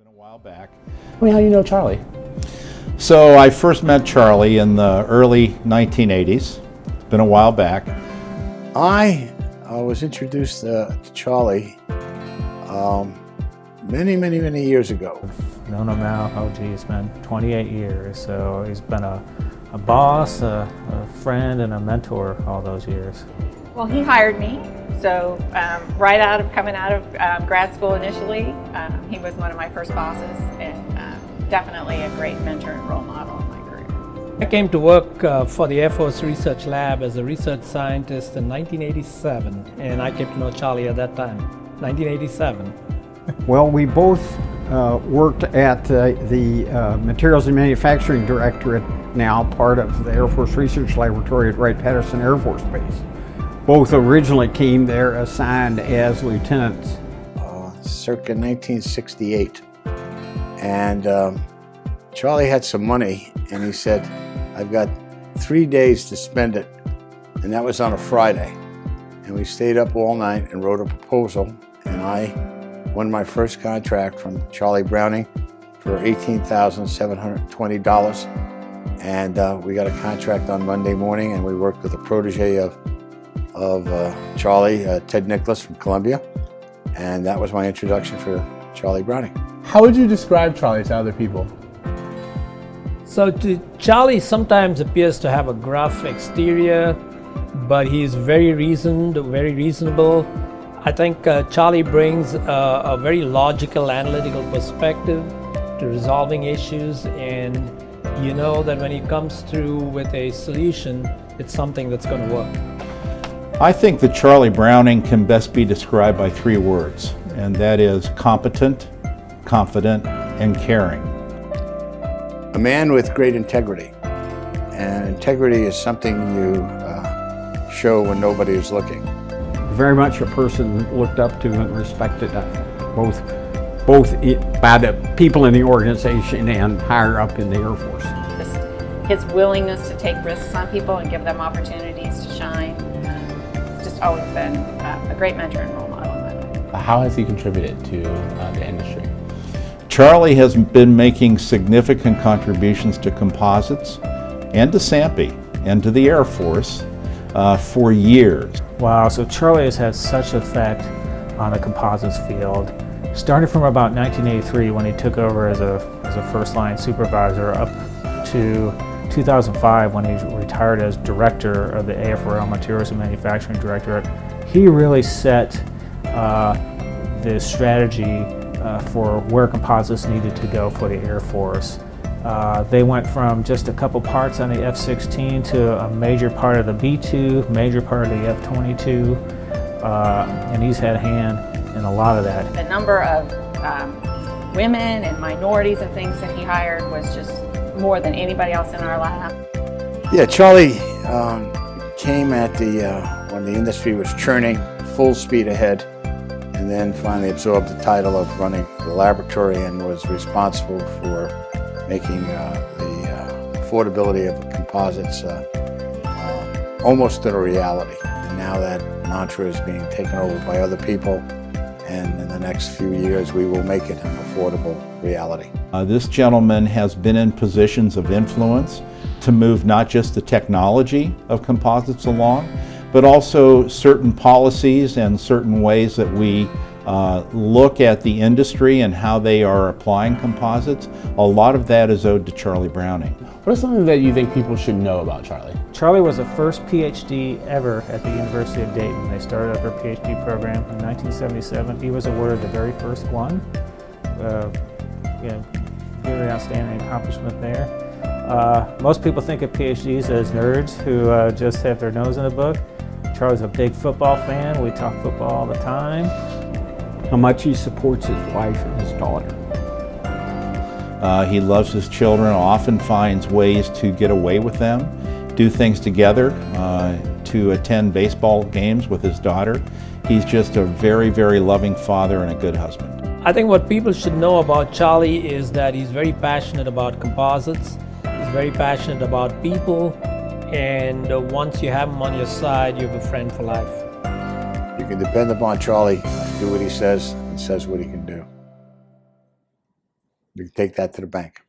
A while back. Well, how do you know Charlie? So I first met Charlie in the early 1980s. It's been a while back. I was introduced to Charlie many years ago. I've known him now, oh geez, man, 28 years. So he's been a boss, a friend, and a mentor all those years. Well, he hired me. So coming out of grad school initially, he was one of my first bosses and definitely a great mentor and role model in my career. I came to work for the Air Force Research Lab as a research scientist in 1987, and I came to know Charlie at that time, 1987. Well, we both worked at the Materials and Manufacturing Directorate, now part of the Air Force Research Laboratory at Wright-Patterson Air Force Base. Both originally came there assigned as lieutenants. Circa 1968. And Charlie had some money and he said, I've got 3 days to spend it. And that was on a Friday. And we stayed up all night and wrote a proposal. And I won my first contract from Charlie Browning for $18,720. And we got a contract on Monday morning, and we worked with a protege of Charlie, Ted Nicholas from Columbia, and that was my introduction for Charlie Browning. How would you describe Charlie to other people? So Charlie sometimes appears to have a gruff exterior, but he's very reasoned, very reasonable. I think Charlie brings a very logical, analytical perspective to resolving issues, and you know that when he comes through with a solution, it's something that's going to work. I think that Charlie Browning can best be described by 3 words, and that is competent, confident, and caring. A man with great integrity, and integrity is something you show when nobody is looking. Very much a person looked up to and respected, both by the people in the organization and higher up in the Air Force. His willingness to take risks on people and give them opportunities to shine. It's just always been a great mentor and role model in my life. How has he contributed to the industry? Charlie has been making significant contributions to composites and to SAMPE and to the Air Force for years. Wow, so Charlie has had such an effect on the composites field, starting from about 1983 when he took over as a first-line supervisor up to 2005 when he retired as director of the AFRL Materials and Manufacturing Directorate. He really set the strategy for where composites needed to go for the Air Force. They went from just a couple parts on the F-16 to a major part of the B-2, major part of the F-22, and he's had a hand in a lot of that. The number of women and minorities and things that he hired was just more than anybody else in our lab. Yeah, Charlie came at when the industry was churning full speed ahead, and then finally absorbed the title of running the laboratory and was responsible for making the affordability of composites almost a reality. And now that mantra is being taken over by other people, and in the next few years we will make it an affordable reality. This gentleman has been in positions of influence to move not just the technology of composites along, but also certain policies and certain ways that we look at the industry and how they are applying composites. A lot of that is owed to Charlie Browning. What is something that you think people should know about Charlie? Charlie was the first PhD ever at the University of Dayton. They started up their PhD program in 1977. He was awarded the very first one. Really outstanding accomplishment there. Most people think of PhDs as nerds who just have their nose in a book. Charlie's a big football fan. We talk football all the time. How much he supports his wife and his daughter. He loves his children, often finds ways to get away with them, do things together, to attend baseball games with his daughter. He's just a very, very loving father and a good husband. I think what people should know about Charlie is that he's very passionate about composites, he's very passionate about people, and once you have him on your side, you have a friend for life. You can depend upon Charlie to do what he says and says what he can do. You can take that to the bank.